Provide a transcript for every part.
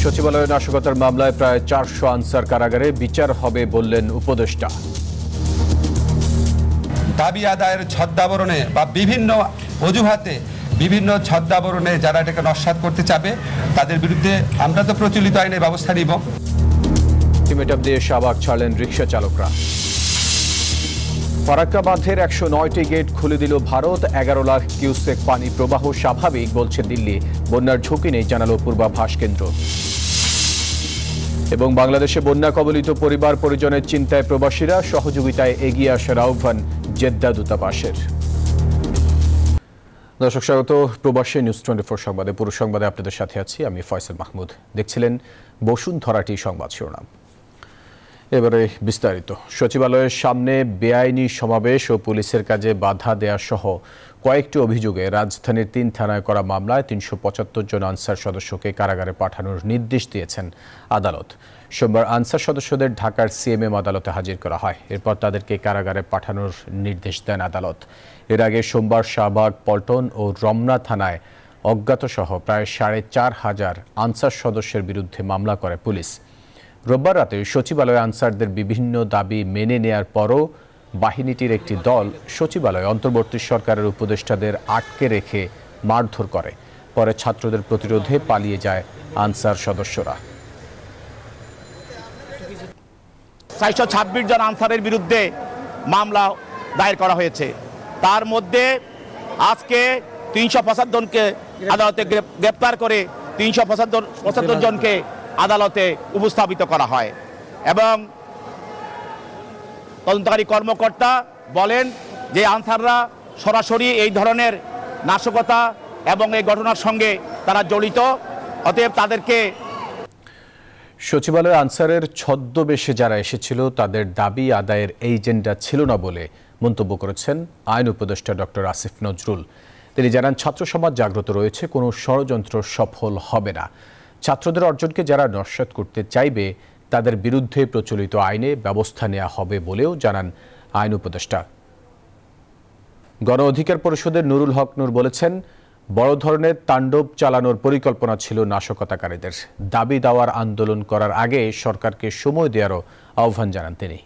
সচিবালয় নাশকতার মামলায় প্রায় ৪০০ আনসার কারাগারে বিচার হবে বললেন উপদেষ্টা। দাবি আদায়ের ছদ্মাবরণে বা বিভিন্ন অজুহাতে বিভিন্ন ছদ্মাবরণে যারা এটাকে নস্যাৎ করতে চাবে তাদের বিরুদ্ধে আমরা তো প্রচলিত আইনে ব্যবস্থা নিব। আলটিমেটাম দিয়ে শাহবাগ ছাড়লেন রিকশা চালকরা। ফারাক্কা বাঁধের ১০৯টি গেট খুলে দিল ভারত। ১১ লাখ কিউসেক পানি প্রবাহ স্বাভাবিক বলছে দিল্লি। বন্যার ঝুঁকি নেই জানালো পূর্বাভাস কেন্দ্র। এবং বাংলাদেশে বন্যা কবলিত পরিবার পরিজনের চিন্তায় প্রবাসীরা, সহযোগিতায় এগিয়ে আসার আহ্বান জেদ্দা দূতাবাসের। দর্শক স্বাগত প্রবাসী নিউজ 24 সংবাদে। পুরো সংবাদে আপনাদের সাথে আছি আমি ফয়সাল মাহমুদ। দেখছিলেন বসুন্ধরাটি সংবাদ শিরোনাম। এবারে বিস্তারিত। সচিবালয়ের সামনে বেআইনি সমাবেশ ও পুলিশের কাজে বাধা দেয়া সহ কয়েকটি অভিযোগে রাজধানীর ৩ থানায় করা মামলায় ৩৭৫ জন আনসার সদস্যকে কারাগারে পাঠানোর নির্দেশ দিয়েছেন আদালত। সোমবার আনসার সদস্যদের ঢাকার সিএমএম আদালতে হাজির করা হয়। এরপর তাদেরকে কারাগারে পাঠানোর নির্দেশ দেন আদালত। এর আগে সোমবার শাহবাগ, পল্টন ও রমনা থানায় অজ্ঞাতসহ প্রায় ৪৫০০ আনসার সদস্যের বিরুদ্ধে মামলা করে পুলিশ। রোববার রাতে সচিবালয়ে আনসারদের বিভিন্ন দাবি মেনে নেয়ার পরও বাহিনীটির একটি দল সচিবালয়ে অন্তর্বর্তী সরকারের উপদেষ্টাদের আটকে রেখে মারধর করে। পরে ছাত্রদের প্রতিরোধে পালিয়ে যায় আনসার সদস্যরা। ৪২৬ জন আনসারের বিরুদ্ধে মামলা দায়ের করা হয়েছে। তার মধ্যে আজকে ৩৭৫ জনকে আদালতে গ্রেপ্তার করে ৩৭৫ জনকে আদালতে উপস্থাপিত করা হয়। এবং তদন্তকারী কর্মকর্তা বলেন যে আনসাররা সরাসরি এই ধরনের নাশকতা এবং এই ঘটনার সঙ্গে তারা জড়িত, অতএব তাদেরকে সচিবালয় আনসারের ছদ্মবেশে যারা এসেছিল তাদের দাবি আদায়ের এজেন্ডা ছিল না বলে মন্তব্য করেছেন আইন উপদেষ্টা ডক্টর আসিফ নজরুল। তিনি জানান, ছাত্র সমাজ জাগ্রত রয়েছে, কোনো ষড়যন্ত্র সফল হবে না। ছাত্রদের অর্জনকে যারা নস্যাৎ করতে চাইবে তাদের বিরুদ্ধে প্রচলিত আইনে ব্যবস্থা নেওয়া হবে বলেও জানান আইন উপদেষ্টা। গণ অধিকার পরিষদের নুরুল হক নূর বলেছেন, বড় ধরনের তাণ্ডব চালানোর পরিকল্পনা ছিল নাশকতাকারীদের। দাবি দাওয়ার আন্দোলন করার আগে সরকারকে সময় দেওয়ারও আহ্বান জানান তিনি।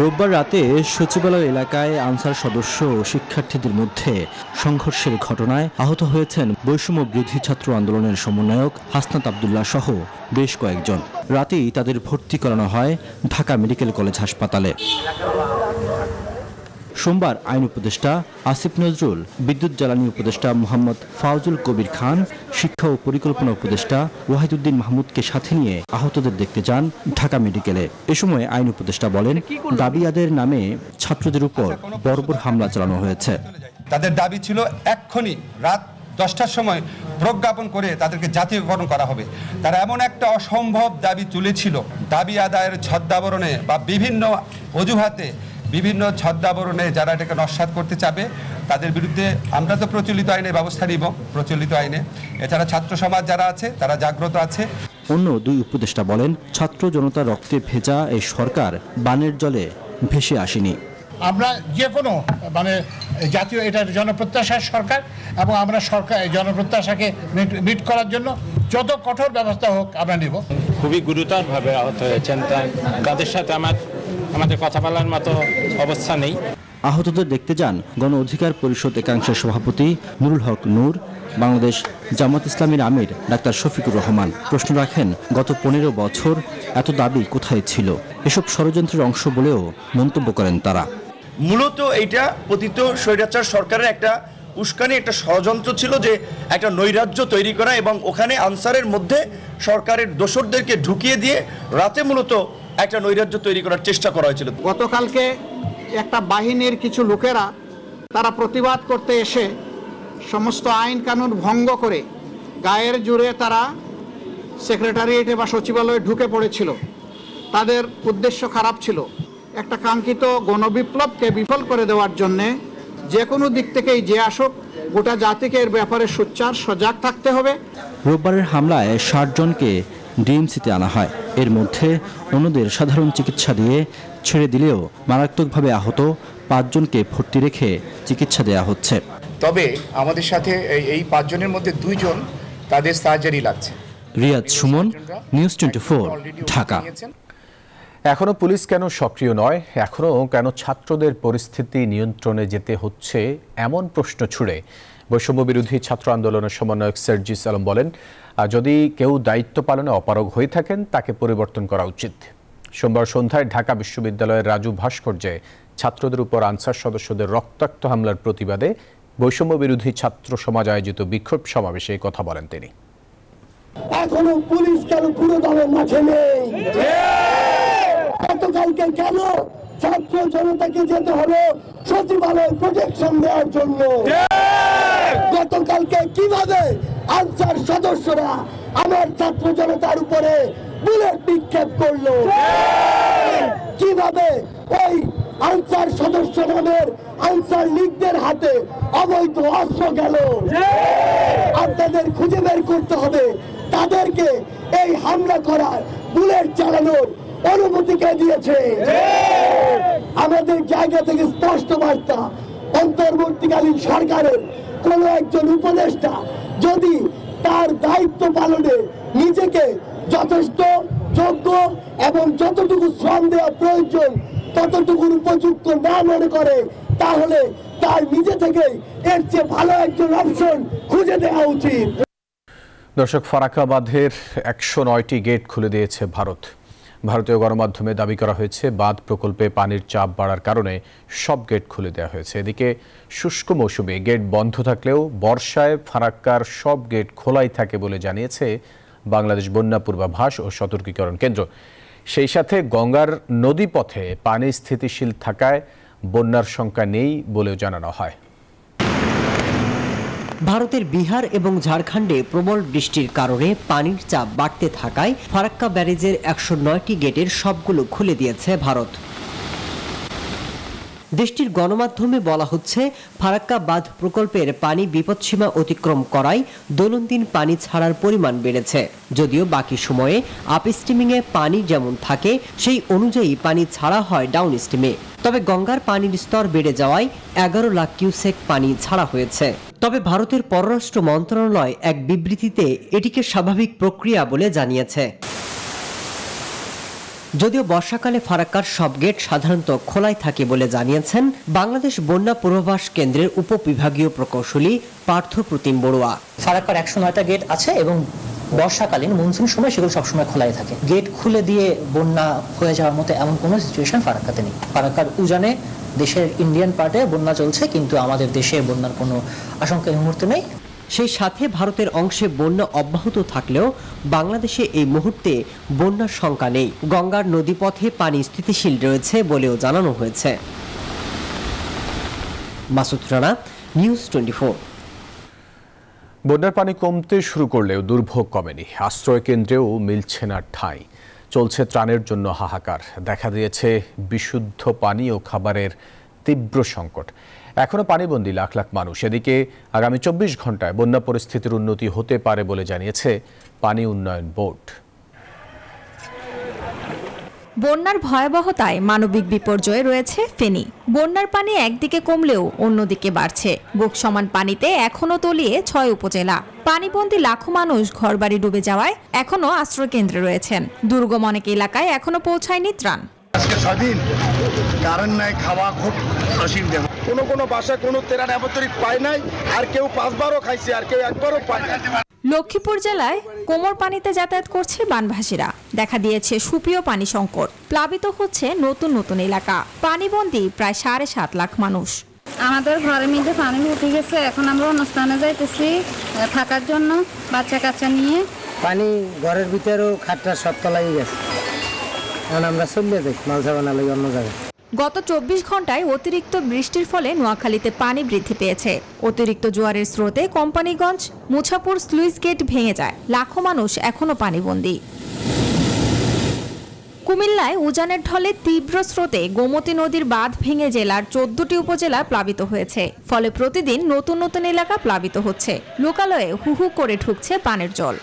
রোববার রাতে সচিবালয় এলাকায় আনসার সদস্য ও শিক্ষার্থীদের মধ্যে সংঘর্ষের ঘটনায় আহত হয়েছেন বৈষম্য বিরোধী ছাত্র আন্দোলনের সমন্বয়ক হাসনাত আবদুল্লাহ সহ বেশ কয়েকজন। রাতেই তাদের ভর্তি করানো হয় ঢাকা মেডিকেল কলেজ হাসপাতালে। সোমবার আইন উপদেষ্টা আসিফ নজরুল, বিদ্যুৎ জ্বালানি উপদেষ্টা মোহাম্মদ ফাউজুল কবির খান, শিক্ষা ও পরিকল্পনা উপদেষ্টা ওয়াহিদুদ্দিন মাহমুদকে সাথে নিয়ে আহতদের দেখতে যান ঢাকা মেডিকেলে। এ সময় আইন উপদেষ্টা বলেন, দাবি আদায়ের নামে ছাত্রদের উপর বর্বর হামলা চালানো হয়েছে। তাদের দাবি ছিল এক্ষুনি রাত 10টার সময় প্রজ্ঞাপন করে তাদেরকে জাতীয়করণ করা হবে। তারা এমন একটা অসম্ভব দাবি তুলেছিল, দাবি আদায়ের ছদ্মাবরণে বা বিভিন্ন অজুহাতে বিভিন্ন ছদ্মাবরণে যারা এটাকে নস্যাৎ করতে চাবে তাদের বিরুদ্ধে আমরা তো প্রচলিত আইনে ব্যবস্থা নিব, প্রচলিত আইনে। এছাড়া ছাত্র সমাজ যারা আছে তারা জাগ্রত আছে। অন্য দুই উপদেষ্টা বলেন, ছাত্র জনতার রক্তে ভেজা এই সরকার বানের জলে ভেসে আসেনি। আমরা যে কোনো জাতীয় এটা জনপ্রত্যাশার সরকার, এবং আমরা সরকার জনপ্রত্যাশাকে মিট করার জন্য যত কঠোর ব্যবস্থা হোক আমরা নেব। খুবই গুরুতরভাবে আহত হয়েছেন, তাদের সাথে আমাদের কথা বলার মতো অবস্থা নেই। আহতদের দেখতে যান গণ অধিকার পরিষদ একাংশের সভাপতি নুরুল হক নূর, বাংলাদেশ জামাত ইসলামীর আমির ডাক্তার শফিকুর রহমান। প্রশ্ন রাখেন, গত 15 বছর এত দাবি কোথায় ছিল? এসব ষড়যন্ত্রের অংশ বলেও মন্তব্য করেন তারা। মূলত এইটা পতিত স্বৈরাচার সরকারের একটা উস্কানি, একটা ষড়যন্ত্র ছিল যে একটা নৈরাজ্য তৈরি করা, এবং ওখানে আনসারের মধ্যে সরকারের দোসরদেরকে ঢুকিয়ে দিয়ে রাতে মূলত একটা নৈরাজ্য তৈরি করার চেষ্টা করা হয়েছিল। গতকালকে একটা বাহিনীর কিছু লোকেরা তারা প্রতিবাদ করতে এসে সমস্ত আইন কানুন ভঙ্গ করে গায়ের জোরে তারা সেক্রেটারিয়েটে বা সচিবালয়ে ঢুকে পড়েছিল। তাদের উদ্দেশ্য খারাপ ছিল, একটা কাঙ্ক্ষিত গণবিপ্লবকে বিফল করে দেওয়ার জন্যে যে কোনো দিক থেকেই যে আসুক গোটা জাতিকে এর ব্যাপারে সোচ্চার সজাগ থাকতে হবে। রোববারের হামলায় 60 জনকে ডিএমসিতে আনা হয়। এর মধ্যে অন্যদের সাধারণ চিকিৎসা দিয়ে ছেড়ে দিলেও মারাত্মকভাবে আহত 5 জনকে ভর্তি রেখে চিকিৎসা দেওয়া হচ্ছে। তবে আমাদের সাথে এই 5 জনের মধ্যে 2 জন তাদের সার্জারি লাগছে। রিয়াদ সুমন, নিউজ 24, ঢাকা। এখনো পুলিশ কেন সক্রিয় নয়, এখনো কেন ছাত্রদের পরিস্থিতি নিয়ন্ত্রণে যেতে হচ্ছে, এমন প্রশ্ন ছুড়ে বৈষম্য বিরোধী ছাত্র আন্দোলনের সমন্বয়ক সার্জিস আলম বলেন, যদি কেউ দায়িত্ব পালনে অপারগ হয়ে থাকেন তাকে পরিবর্তন করা উচিত। সোমবার সন্ধ্যায় ঢাকা বিশ্ববিদ্যালয়ের রাজু ভাস্কর্যে ছাত্রদের উপর আনসার সদস্যদের রক্তাক্ত হামলার প্রতিবাদে বৈষম্য বিরোধী ছাত্র সমাজ আয়োজিত বিক্ষোভ সমাবেশে কথা বলেন তিনি। এখনো পুলিশ কেন পুরো দলের মাঠে নেই? গতকালকে কেন ছাত্র জনতাকে যেতে হলো সচিবালয় প্রোটেকশন দেওয়ার জন্য? গতকালকে কিভাবে আনসার সদস্যরা আমার ছাত্র জনতার উপরে বুলেট নিক্ষেপ করলো? কিভাবে ওই আনসার সদস্য নামের আনসার লীগদের হাতে অবৈধ অস্ত্র গেল? আপনাদের খুঁজে বের করতে হবে তাদেরকে এই হামলা করার, বুলেট চালানোর অনুমতি কে দিয়েছে? আমাদের জায়গা থেকে স্পষ্ট বার্তা, অন্তর্বর্তীকালীন সরকারের কোন একজন উপদেষ্টা যদি তার দায়িত্ব পালনে নিজেকে যথেষ্ট যোগ্য এবং যতটুকু শ্রম দেওয়া প্রয়োজন ততটুকুর উপযুক্ত না মনে করে, তাহলে তার নিজে থেকেই এর চেয়ে ভালো একজন অপশন খুঁজে দেওয়া উচিত। দর্শক, ফারাক্কা বাঁধের 109টি গেট খুলে দিয়েছে ভারত। ভারতীয় গণমাধ্যমে দাবি করা হয়েছে বাঁধ প্রকল্পে পানির চাপ বাড়ার কারণে সব গেট খুলে দেওয়া হয়েছে। এদিকে শুষ্ক মৌসুমে গেট বন্ধ থাকলেও বর্ষায় ফারাক্কার সব গেট খোলাই থাকে বলে জানিয়েছে বাংলাদেশ বন্যা পূর্বাভাস ও সতর্কীকরণ কেন্দ্র। সেই সাথে গঙ্গার নদীপথে পানি স্থিতিশীল থাকায় বন্যার শঙ্কা নেই বলেও জানানো হয়। ভারতের বিহার এবং ঝাড়খণ্ডে প্রবল বৃষ্টির কারণে পানির চাপ বাড়তে থাকায় ফারাক্কা ব্যারেজের 109টি গেটের সবগুলো খুলে দিয়েছে ভারত। দেশটির গণমাধ্যমে বলা হচ্ছে, ফারাক্কা বাঁধ প্রকল্পের পানি বিপদসীমা অতিক্রম করায় দৈনন্দিন পানি ছাড়ার পরিমাণ বেড়েছে। যদিও বাকি সময়ে আপ স্ট্রিমিংয়ে পানি যেমন থাকে সেই অনুযায়ী পানি ছাড়া হয় ডাউন স্ট্রিমে। তবে গঙ্গার পানির স্তর বেড়ে যাওয়ায় 11 লাখ কিউসেক পানি ছাড়া হয়েছে। তবে ভারতের পররাষ্ট্র মন্ত্রণালয় এক বিবৃতিতে এটিকে স্বাভাবিক প্রক্রিয়া বলে জানিয়েছে। যদিও বর্ষাকালে ফারাক্কার সব গেট সাধারণত খোলাই থাকে বলে জানিয়েছেন বাংলাদেশ বন্যা পূর্বাভাস কেন্দ্রের উপবিভাগীয় প্রকৌশলী পার্থ প্রতিম বড়ুয়া। ফারাক্কার 109টা গেট আছে এবং বর্ষাকালীন মনসুন সময় সেগুলো সবসময় খোলাই থাকে। গেট খুলে দিয়ে বন্যা হয়ে যাওয়ার মতো এমন কোনো সিচুয়েশন ফারাক্কাতে নেই। ফারাক্কার উজানে দেশের ইন্ডিয়ান পার্টে বন্যা চলছে, কিন্তু আমাদের দেশে বন্যার কোনো আশঙ্কা এই মুহূর্তে নেই। সেই সাথে ভারতের অংশে বন্যা অব্যাহত থাকলেও বাংলাদেশে এই মুহূর্তে বন্যার শঙ্কা নেই। গঙ্গার নদীপথে পানি স্থিতিশীল রয়েছে বলেও জানানো হয়েছে। মাসুদ রানা, নিউজ 24। বন্যার পানি কমতে শুরু করলেও দুর্ভোগ কমেনি। আশ্রয় কেন্দ্রেও মিলছে না ঠাঁই। চলছে ত্রাণের জন্য হাহাকার। দেখা দিয়েছে বিশুদ্ধ পানি ও খাবারের তীব্র সংকট। এখনো পানিবন্দী লাখ লাখ মানুষ। এদিকে আগামী 24 ঘন্টায় বন্যা পরিস্থিতির উন্নতি হতে পারে বলে জানিয়েছে পানি উন্নয়ন বোর্ড। বন্যার ভয়াবহতায় মানবিক বিপর্যয়ে রয়েছে ফেনী। বন্যার পানি একদিকে কমলেও অন্যদিকে বাড়ছে। বুক সমান পানিতে এখনো তলিয়ে 6 উপজেলা। পানিবন্দী লাখো মানুষ ঘরবাড়ি ডুবে যাওয়ায় এখনো আশ্রয় কেন্দ্রে রয়েছেন। দুর্গম অনেক এলাকায় এখনো পৌঁছায়নি ত্রাণ। আজকে 6 দিন কারেন্ট নাই, খাওয়া খুব অসুবিধা। কোনো বাসায় কোনো ত্রাণ আবতরিক পায় নাই, আর কেউ 5 বারও খাইছে, আর কেউ 1 বারও পায় না। লক্ষ্মীপুর জেলায় কোমর পানিতে যাতায়াত করছে বানভাসীরা। দেখা দিয়েছে সুপেয় পানি সংকট। প্লাবিত হচ্ছে নতুন নতুন এলাকা। পানিবন্দী প্রায় 7.5 লাখ মানুষ। আমাদের ঘরের মধ্যে পানি উঠে গেছে। এখন আমরা অনুষ্ঠানে যাইতেছি থাকার জন্য, বাচ্চা কাচ্চা নিয়ে। পানি ঘরের ভিতরেও খাটটা সব তলাই গেছে। এখন আমরা চলে যাই মালসাবানা লাগি অন্য জায়গায়। গত 24 ঘন্টায় অতিরিক্ত বৃষ্টির ফলে নোয়াখালীতে পানি বৃদ্ধি পেয়েছে। অতিরিক্ত জোয়ারের স্রোতে কোম্পানিগঞ্জ, মুছাপুর স্লুইস গেট ভেঙে যায়। লাখো মানুষ এখনো পানিবন্দী। কুমিল্লায় উজানের ঢলে তীব্র স্রোতে গোমতী নদীর বাঁধ ভেঙে জেলার 14টি উপজেলা প্লাবিত হয়েছে। ফলে প্রতিদিন নতুন নতুন এলাকা প্লাবিত হচ্ছে। লোকালয়ে হুহু করে ঢুকছে পানির জল।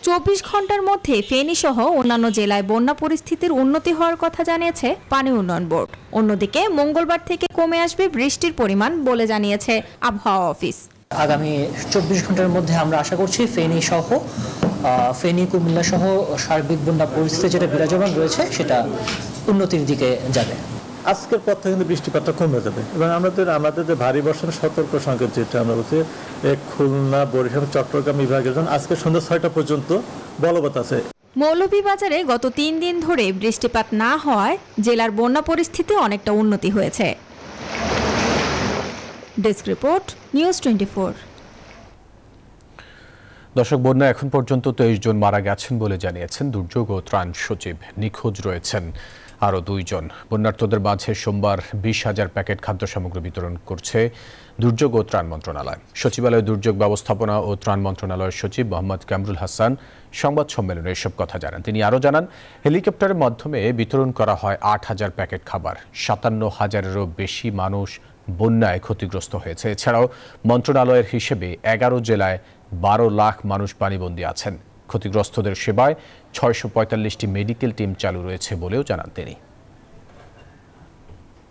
24 ঘন্টার মধ্যে ফেনী সহ অন্যান্য জেলায় বন্যা পরিস্থিতির উন্নতি হওয়ার কথা জানিয়েছে পানি উন্নয়ন বোর্ড। অন্যদিকে মঙ্গলবার থেকে কমে আসবে বৃষ্টির পরিমাণ বলে জানিয়েছে আবহাওয়া অফিস। আগামী 24 ঘন্টার মধ্যে আমরা আশা করছি ফেনী কুমিল্লা সহ সার্বিক বন্যা পরিস্থিতি যেটা বিরাজমান রয়েছে সেটা উন্নতির দিকে যাবে। আজকের পর থেকে কিন্তু বৃষ্টিপাতটা কমে যাবে এবং আমাদের যে ভারী বর্ষণের সতর্ক সংকেত যেটা আমরা বলছি খুলনা, বরিশাল, চট্টগ্রাম বিভাগের জন্য আজকে সন্ধ্যা 6টা পর্যন্ত বলবৎ আছে। মৌলভীবাজারে গত 3 দিন ধরে বৃষ্টিপাত না হওয়ায় জেলার বন্যা পরিস্থিতি অনেকটা উন্নতি হয়েছে। Desk report, news 24। দর্শক, বন্যা এখন পর্যন্ত 23 জন মারা গেছেন বলে জানিয়েছেন দুর্যোগ ও ত্রাণ সচিব। নিখোঁজ রয়েছেন আরও 2 জন। বন্যার্তদের মাঝে সোমবার 20,000 প্যাকেট খাদ্য সামগ্রী বিতরণ করছে দুর্যোগ ও ত্রাণ মন্ত্রণালয়। সচিবালয় দুর্যোগ ব্যবস্থাপনা ও ত্রাণ মন্ত্রণালয়ের সচিব মোহাম্মদ কামরুল হাসান সংবাদ সম্মেলনে এসব কথা জানান। তিনি আরও জানান, হেলিকপ্টারের মাধ্যমে বিতরণ করা হয় 8,000 প্যাকেট খাবার। 57,000-এরও বেশি মানুষ বন্যায় ক্ষতিগ্রস্ত হয়েছে। এছাড়াও মন্ত্রণালয়ের হিসেবে 11 জেলায় 12 লাখ মানুষ পানিবন্দী আছেন। ক্ষতিগ্রস্তদের সেবায় 645টি মেডিকেল টিম চালু রয়েছে বলেও জানান তিনি।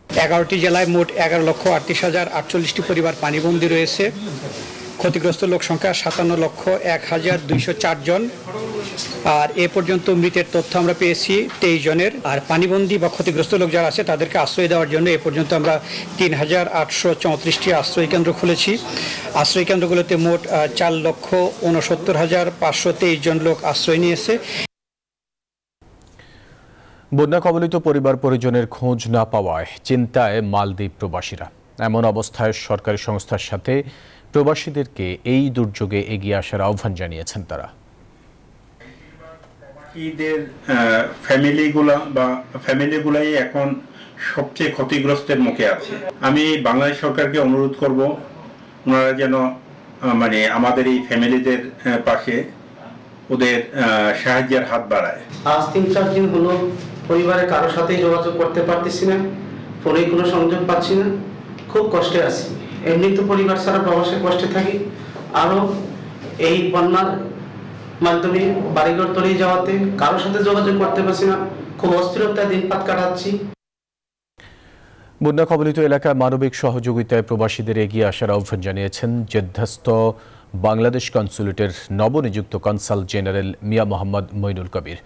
11টি জেলায় মোট 11,38,048টি পরিবার পানিবন্দী রয়েছে। ক্ষতিগ্রস্ত লোক সংখ্যা 57,01,204 জন। আর এ পর্যন্ত মৃতের তথ্য আমরা পেয়েছি 23 জনের। আর পানিবন্দী বা ক্ষতিগ্রস্ত লোক যারা আছে তাদেরকে আশ্রয় দেওয়ার জন্য এ পর্যন্ত আমরা 3,834টি আশ্রয় কেন্দ্র খুলেছি। আশ্রয় কেন্দ্রগুলোতে মোট 4,69,523 জন লোক আশ্রয় নিয়েছে। বন্যা কবলিত পরিবার পরিজনের খোঁজ না পাওয়ায় চিন্তায় মালদ্বীপ প্রবাসীরা। এমন অবস্থায় সরকারি সংস্থার সাথে প্রবাসীদেরকে এই দুর্যোগে এগিয়ে আসার আহ্বান জানিয়েছেন তারা। ঈদের ফ্যামিলিগুলাই এখন সবচেয়ে ক্ষতিগ্রস্তের মুখে আছে। আমি বাংলাদেশ সরকারকে অনুরোধ করব, ওনারা যেন আমাদের এই ফ্যামিলিদের পাশে ওদের সাহায্যের হাত বাড়ায়। আজ 3-4 দিন হলো পরিবারের কারোর সাথেই যোগাযোগ করতে পারতেছি না, ফোনে কোনো সংযোগ পাচ্ছি না, খুব কষ্টে আছি। এমনি তো পরিবার ছাড়া প্রবাসে কষ্টে থাকি, আরও এই বন্যার মাধ্যমে বাড়িঘর তলিয়ে যাওয়াতে কারোর সাথে যোগাযোগ করতে পারছি না, খুব অস্থিরতায় দিনপাত কাটাচ্ছি। বন্যা কবলিত এলাকায় মানবিক সহযোগিতায় প্রবাসীদের এগিয়ে আসার আহ্বান জানিয়েছেন জেদ্দাস্থ বাংলাদেশ কনসুলেটের নবনিযুক্ত কনসাল জেনারেল মিয়া মোহাম্মদ মইনুল কবির।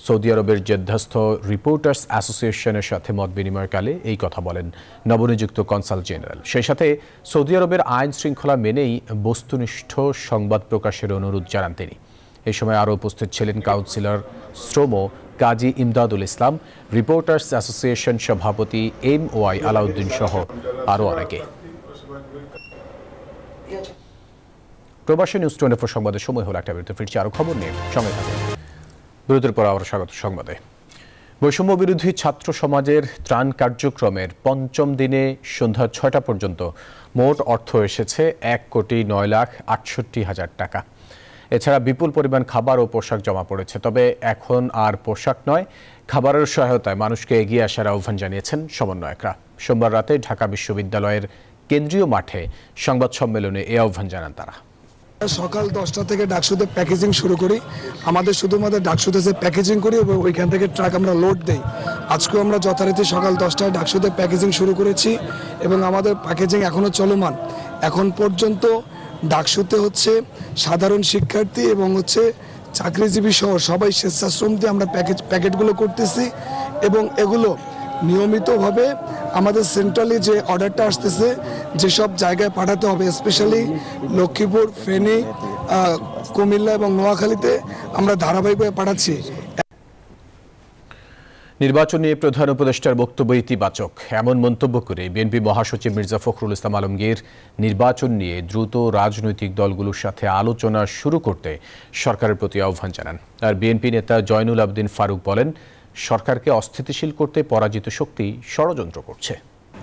সৌদি আরবের জেদ্দাস্থ রিপোর্টার্স অ্যাসোসিয়েশনের সাথে মত বিনিময়কালে এই কথা বলেন নবনিযুক্ত কনসাল জেনারেল। সেই সাথে সৌদি আরবের আইন শৃঙ্খলা মেনেই বস্তুনিষ্ঠ সংবাদ প্রকাশের অনুরোধ জানান তিনি। এই সময় আরও উপস্থিত ছিলেন কাউন্সিলর শ্রম কাজী ইমদাদুল ইসলাম, রিপোর্টার্স অ্যাসোসিয়েশন সভাপতি MOI আলাউদ্দিন সহ আরও অনেকে। প্রবাসী নিউজ 24 সংবাদের সময় হলো একটা বিরতি। ফিরছি আরও খবর নিয়ে, সঙ্গে থাকুন। বিরতির পর আবার স্বাগত সংবাদে। বৈষম্য বিরোধী ছাত্র সমাজের ত্রাণ কার্যক্রমের 5ম দিনে সন্ধ্যা 6টা পর্যন্ত মোট অর্থ এসেছে 1,69,68,000 টাকা। এছাড়া বিপুল পরিমাণ খাবার ও পোশাক জমা পড়েছে। তবে এখন আর পোশাক নয়, খাবারের সহায়তায় মানুষকে এগিয়ে আসার আহ্বান জানিয়েছেন সমন্বয়করা। সোমবার রাতে ঢাকা বিশ্ববিদ্যালয়ের কেন্দ্রীয় মাঠে সংবাদ সম্মেলনে এই আহ্বান জানান তারা। সকাল 10টা থেকে ডাকসুতে প্যাকেজিং শুরু করি। আমাদের শুধুমাত্র ডাকসুতে যে প্যাকেজিং করি এবং ওইখান থেকে ট্রাক আমরা লোড দেই। আজকেও আমরা যথারীতি সকাল 10টায় ডাকসুতে প্যাকেজিং শুরু করেছি এবং আমাদের প্যাকেজিং এখনও চলমান। এখন পর্যন্ত ডাকসুতে সাধারণ শিক্ষার্থী এবং চাকরিজীবী সহ সবাই স্বেচ্ছাশ্রম দিয়ে আমরা প্যাকেটগুলো করতেছি এবং এগুলো নিয়মিতভাবে আমাদের সেন্ট্রালি যে অর্ডারটা আসতেছে যেসব জায়গায় পাঠাতে হবে, স্পেশালি লক্ষ্মীপুর, ফেনী, কুমিল্লা এবং নোয়াখালীতে আমরা ধারাবাহিকভাবে পাঠাচ্ছি। নির্বাচন নিয়ে প্রধান উপদেষ্টার বক্তব্য ইতিবাচক, এমন মন্তব্য করে বিএনপি মহাসচিব মির্জা ফখরুল ইসলাম আলমগীর নির্বাচন নিয়ে দ্রুত রাজনৈতিক দলগুলোর সাথে আলোচনা শুরু করতে সরকারের প্রতি আহ্বান জানান। আর বিএনপি নেতা জয়নুল আবদিন ফারুক বলেন, সরকারকে অস্থিতিশীল করতে পরাজিত শক্তি ষড়যন্ত্র করছে।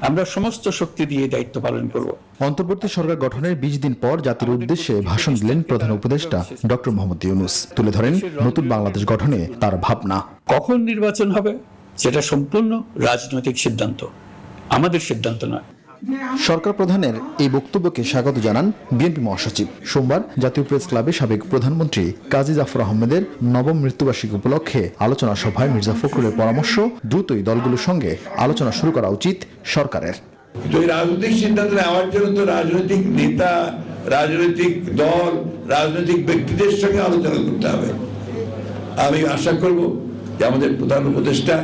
আমরা সমস্ত শক্তি দিয়ে দায়িত্ব পালন করব। অন্তর্বর্তী সরকার গঠনের 20 দিন পর জাতির উদ্দেশ্যে ভাষণ দিলেন প্রধান উপদেষ্টা ডক্টর মোহাম্মদ ইউনূস। তুলে ধরেন নতুন বাংলাদেশ গঠনে তার ভাবনা। কখন নির্বাচন হবে সেটা সম্পূর্ণ রাজনৈতিক সিদ্ধান্ত, আমাদের সিদ্ধান্ত নয়। সরকার প্রধানের এই বক্তব্যকে স্বাগত জানান বিএনপি মহাসচিব। সোমবার জাতীয় প্রেস ক্লাবে সাবেক প্রধানমন্ত্রী কাজী জাফর আহমেদের নবম মৃত্যুবার্ষিকী উপলক্ষে আলোচনা সভায় মির্জা ফখরুলের পরামর্শ, দ্রুতই দলগুলোর সঙ্গে আলোচনা শুরু করা উচিত সরকারের। রাজনৈতিক সিদ্ধান্ত নেওয়ার জন্য তো রাজনৈতিক নেতা রাজনৈতিক দল, রাজনৈতিক ব্যক্তিদের সঙ্গে আলোচনা করতে হবে। আমি আশা করব যে আমাদের প্রধান উপদেষ্টা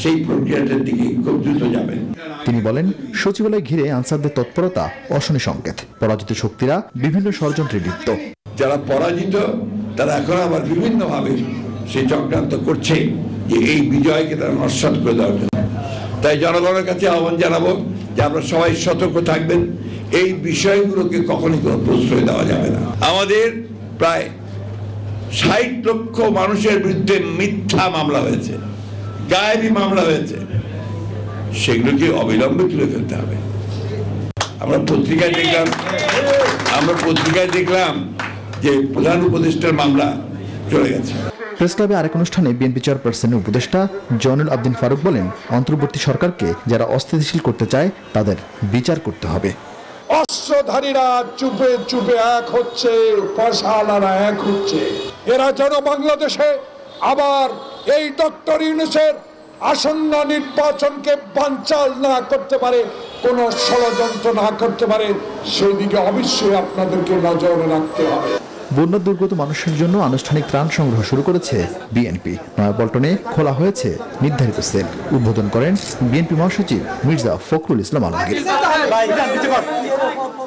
সেই প্রক্রিয়াটার দিকে খুব দ্রুত যাবেন। তিনি বলেন, সচিবালয় ঘিরে আনসারদের তৎপরতা অশনি সংকেত। পরাজিত শক্তিরা বিভিন্ন ষড়যন্ত্রে লিপ্ত। যারা পরাজিত তারা এখন আবার বিভিন্নভাবে সেই চক্রান্ত করছে যে এই বিজয়কে তারা নস্যাৎ করে দেওয়ার জন্য। তাই জনগণের কাছে আহ্বান জানাবো যে আপনারা সবাই সতর্ক থাকবেন, এই বিষয়গুলোকে কখনই কোনো প্রশ্রয় দেওয়া যাবে না। আমাদের প্রায় ৬০ লক্ষ মানুষের বিরুদ্ধে মিথ্যা মামলা হয়েছে, গায়েবী মামলা হয়েছে, সেগুলোকে অবিলম্বে তুলে ফেলতে হবে। আমরা পত্রিকায় দেখলাম যে প্রধান উপদেষ্টার মামলা চলে গেছে। প্রেস ক্লাবে আরেক অনুষ্ঠানে বিএনপি চেয়ারপারসনের উপদেষ্টা জয়নুল আবদিন ফারুক বলেন, অন্তর্বর্তী সরকারকে যারা অস্থিতিশীল করতে চায় তাদের বিচার করতে হবে। অস্ত্রধারীরা চুপে চুপে এক হচ্ছে, পয়সাওয়ালারা এক হচ্ছে। এরা যেন বাংলাদেশে আবার এই ডক্টর ইউনূসের আসন্ন নির্বাচনকে বানচাল না করতে পারে, কোনো ষড়যন্ত্র না করতে পারে, সেই দিকে অবশ্যই আপনাদেরকে নজরে রাখতে হবে। বন্যা দুর্গত মানুষের জন্য আনুষ্ঠানিক ত্রাণ সংগ্রহ শুরু করেছে বিএনপি। নয়াপল্টনে খোলা হয়েছে নির্ধারিত সেল। উদ্বোধন করেন বিএনপি মহাসচিব মির্জা ফখরুল ইসলাম আলমগীর।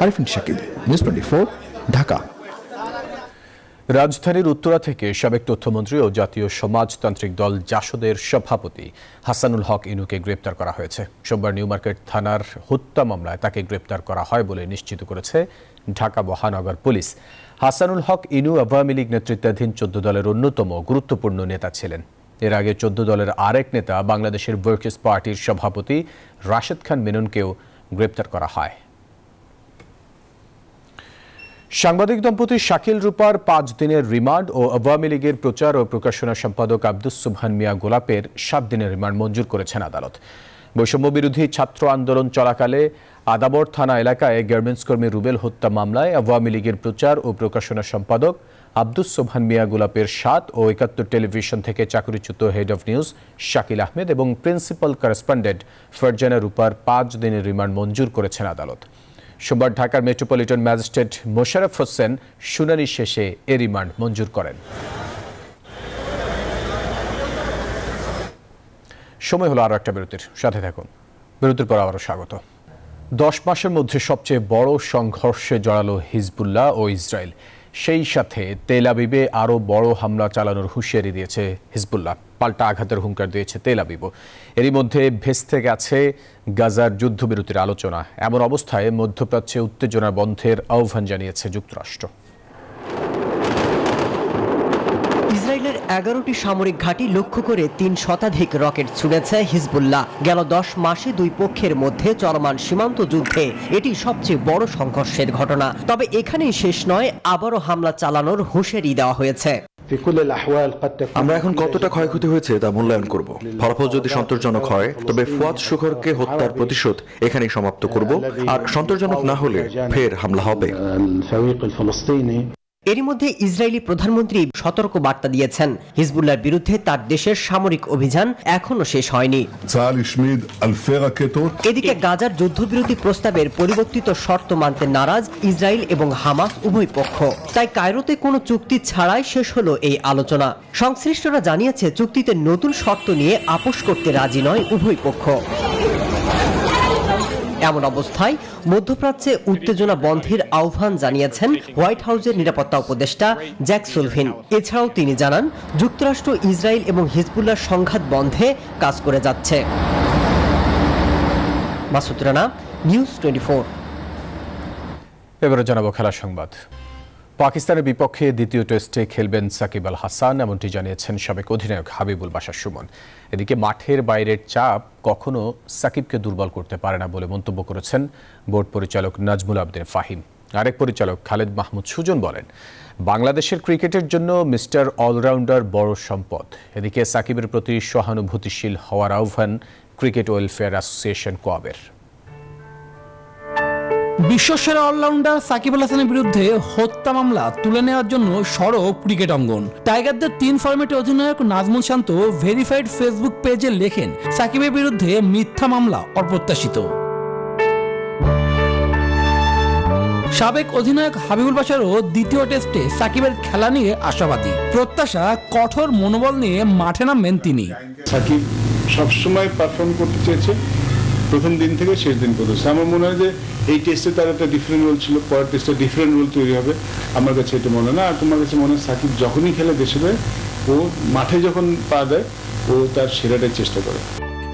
আরিফিন শাকিব, নিউজ 24, ঢাকা। রাজধানীর উত্তরা থেকে সাবেক তথ্যমন্ত্রী ও জাতীয় সমাজতান্ত্রিক দল জাসদের সভাপতি হাসানুল হক ইনুকে গ্রেপ্তার করা হয়েছে। সোমবার নিউ মার্কেট থানার হত্যা মামলায় তাকে গ্রেপ্তার করা হয় বলে নিশ্চিত করেছে ঢাকা মহানগর পুলিশ। হাসানুল হক ইনু আওয়ামী লীগ নেতৃত্বাধীন 14 দলের অন্যতম গুরুত্বপূর্ণ নেতা ছিলেন। এর আগে 14 দলের আরেক নেতা বাংলাদেশের ওয়ার্কার্স পার্টির সভাপতি রাশেদ খান মেননকেও গ্রেপ্তার করা হয়। সাংবাদিক দম্পতি শাকিল রূপার 5 দিনের রিমান্ড ও আওয়ামী লীগের প্রচার ও প্রকাশনা সম্পাদক আব্দুস সুবহান মিয়া গোলাপের 7 দিনের রিমান্ড মঞ্জুর করেছেন আদালত। বৈষম্য বিরোধী ছাত্র আন্দোলন চলাকালে আদাবর থানা এলাকায় গার্মেন্টস কর্মী রুবেল হত্যা মামলায় আওয়ামী লীগের প্রচার ও প্রকাশনা সম্পাদক আব্দুস সুবহান মিয়া গোলাপের 7 ও 71 টেলিভিশন থেকে চাকরিচ্যুত head of news Shakil Ahmed এবং প্রিন্সিপাল করেসপন্ডেন্ট ফারজানা রূপার 5 দিনের রিমান্ড মঞ্জুর করেছেন আদালত। সোমবার ঢাকার মেট্রোপলিটন ম্যাজিস্ট্রেট মোশাররফ হোসেন শুনানি শেষে এ রিমান্ড মঞ্জুর করেন। সময় হলো আরও একটা বিরতির, সাথে থাকুন। বিরতির পর আবারও স্বাগত। 10 মাসের মধ্যে সবচেয়ে বড় সংঘর্ষে জড়ালো হিজবুল্লাহ ও ইসরায়েল। সেই সাথে তেল আবিবে আরও বড় হামলা চালানোর হুঁশিয়ারি দিয়েছে হিজবুল্লাহ। পাল্টা আঘাতের হুঙ্কার দিয়েছে তেল আবিবও। এরই মধ্যে ভেস্তে গেছে গাজার যুদ্ধবিরতির আলোচনা। এমন অবস্থায় মধ্যপ্রাচ্যে উত্তেজনা বন্ধের আহ্বান জানিয়েছে যুক্তরাষ্ট্র। ইসরায়েলের 11টি সামরিক ঘাঁটি লক্ষ্য করে 3 শতাধিক রকেট ছুড়েছে হিজবুল্লাহ। গেল 10 মাসে দুই পক্ষের মধ্যে চলমান সীমান্ত যুদ্ধে এটি সবচেয়ে বড় সংঘর্ষের ঘটনা। তবে এখানেই শেষ নয়, আবারও হামলা চালানোর হুঁশিয়ারি দেওয়া হয়েছে। আমরা এখন কতটা ক্ষয়ক্ষতি হয়েছে তা মূল্যায়ন করব। ফলাফল যদি সন্তোষজনক হয় তবে ফুয়াদ শুকরকে হত্যার প্রতিশোধ এখানেই সমাপ্ত করব, আর সন্তোষজনক না হলে ফের হামলা হবে। এরই মধ্যে ইসরায়েলি প্রধানমন্ত্রী সতর্ক বার্তা দিয়েছেন, হিজবুল্লাহর বিরুদ্ধে তার দেশের সামরিক অভিযান এখনো শেষ হয়নি। এদিকে গাজার যুদ্ধবিরতি প্রস্তাবের পরিবর্তিত শর্ত মানতে নারাজ ইসরায়েল এবং হামাস উভয় পক্ষ। তাই কায়রোতে কোনো চুক্তি ছাড়াই শেষ হলো এই আলোচনা। সংশ্লিষ্টরা জানিয়েছে, চুক্তিতে নতুন শর্ত নিয়ে আপোষ করতে রাজি নয় উভয় পক্ষ। এমন অবস্থায় মধ্যপ্রাচ্যে উত্তেজনা বন্ধের আহ্বান জানিয়েছেন হোয়াইট হাউসের নিরাপত্তা উপদেষ্টা জ্যাক সুলভিন। এছাড়াও তিনি জানান, যুক্তরাষ্ট্র ইসরায়েল এবং হিজবুল্লাহর সংঘাত বন্ধে কাজ করে যাচ্ছে। মাসুদ রানা, নিউজ 24। এবারে জানাবো খেলার সংবাদ। পাকিস্তানের বিপক্ষে দ্বিতীয় টেস্টে খেলবেন সাকিব আল হাসান, এমনটি জানিয়েছেন সাবেক অধিনায়ক হাবিবুল বাশার সুমন। এদিকে মাঠের বাইরের চাপ কখনো সাকিবকে দুর্বল করতে পারে না বলে মন্তব্য করেছেন বোর্ড পরিচালক নাজমুল আবদিন ফাহিম। আরেক পরিচালক খালেদ মাহমুদ সুজন বলেন, বাংলাদেশের ক্রিকেটের জন্য মিস্টার অলরাউন্ডার বড় সম্পদ। এদিকে সাকিবের প্রতি সহানুভূতিশীল হওয়ার আহ্বান ক্রিকেট ওয়েলফেয়ার অ্যাসোসিয়েশন কোয়াবের। বিশ্বসেরা অলরাউন্ডার সাকিব আল হাসানের বিরুদ্ধে হত্যা মামলা তুলে নেওয়ার জন্য সরব ক্রিকেট অঙ্গন। টাইগারদের 3 ফরম্যাটে অধিনায়ক নাজমুল শান্ত ভেরিফাইড ফেসবুক পেজে লেখেন, সাকিবের বিরুদ্ধে মিথ্যা মামলা অপ্রত্যাশিত। সাবেক অধিনায়ক হাবিবুল বাশারও দ্বিতীয় টেস্টে সাকিবের খেলা নিয়ে আশাবাদী। প্রত্যাশা কঠোর মনোবল নিয়ে মাঠে নামবেন তিনি। সাকিব সবসময় পারফর্ম করতে চেয়েছে, প্রথম দিন থেকে শেষ দিন পর্যন্ত। আমার মনে হয় যে এই টেস্টে তার একটা ডিফারেন্ট রোল ছিল, পরের টেস্টে ডিফারেন্ট রোল তৈরি হবে। আমার কাছে এটা মনে হয় না। আর তোমার কাছে মনে হয় সাকিব যখনই খেলে দেশে যায়, ও মাঠে যখন পা দেয়, ও তার সেরাটাই চেষ্টা করে।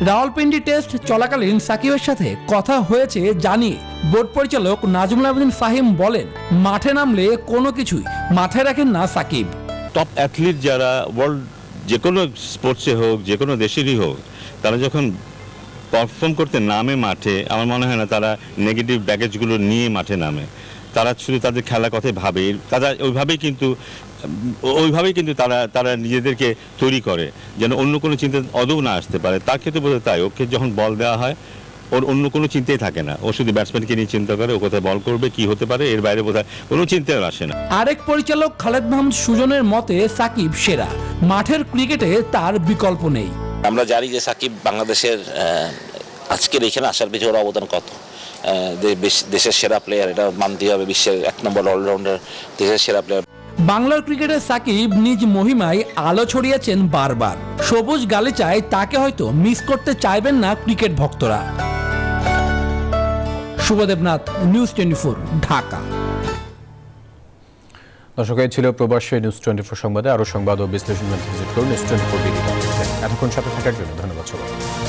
রাওয়ালপিন্ডি টেস্ট চলাকালীন সাকিবের সাথে কথা হয়েছে জানিয়ে বোর্ড পরিচালক নাজমুল আবেদিন ফাহিম বলেন, মাঠে নামলে কোনো কিছুই মাথায় রাখেন না সাকিব। টপ অ্যাথলিট যারা ওয়ার্ল্ড যে কোনো স্পোর্টসে হোক, যে কোনো দেশেরই হোক, তারা যখন পারফর্ম করতে নামে মাঠে, আমার মনে হয় না তারা নেগেটিভ ব্যাগেজগুলো নিয়ে মাঠে নামে। তারা শুধু তাদের খেলার কথাই ভাবে, তারা ওইভাবেই কিন্তু তারা নিজেদেরকে তৈরি করে যেন অন্য কোনো চিন্তা আদৌ না আসতে পারে। তার ক্ষেত্রে বোধহয় তাই, ওকে যখন বল দেওয়া হয় ওর অন্য কোনো চিন্তাই থাকে না, ও শুধু ব্যাটসম্যানকে নিয়ে চিন্তা করে ও কোথায় বল করবে, কি হতে পারে, এর বাইরে বোধহয় কোনো চিন্তাই আসে না। আরেক পরিচালক খালেদ মাহমুদ সুজনের মতে সাকিব সেরা, মাঠের ক্রিকেটে তার বিকল্প নেই। আমরা জানি যে সাকিব বাংলাদেশের আজকের এখানে আসার পিছনে ওর অবদান কত। দেশের সেরা প্লেয়ার, এটা মানতেই হবে, বিশ্বের 1 নম্বর অলরাউন্ডার, দেশের সেরা প্লেয়ার। বাংলার ক্রিকেটে সাকিব নিজ মহিমায় আলো ছড়িয়েছেন বারবার। সবুজ গালিচায় তাকে হয়তো মিস করতে চাইবেন না ক্রিকেট ভক্তরা। শুভদেবনাথ, নিউজ 24, ঢাকা। দর্শক, এই ছিল প্রবাসী নিউজ 24 সংবাদে। আরও সংবাদ ও বিশ্লেষণ ভিজিট করুন নিউজ 24 বিডি। এতক্ষণ সাথে থাকার জন্য ধন্যবাদ সবাই।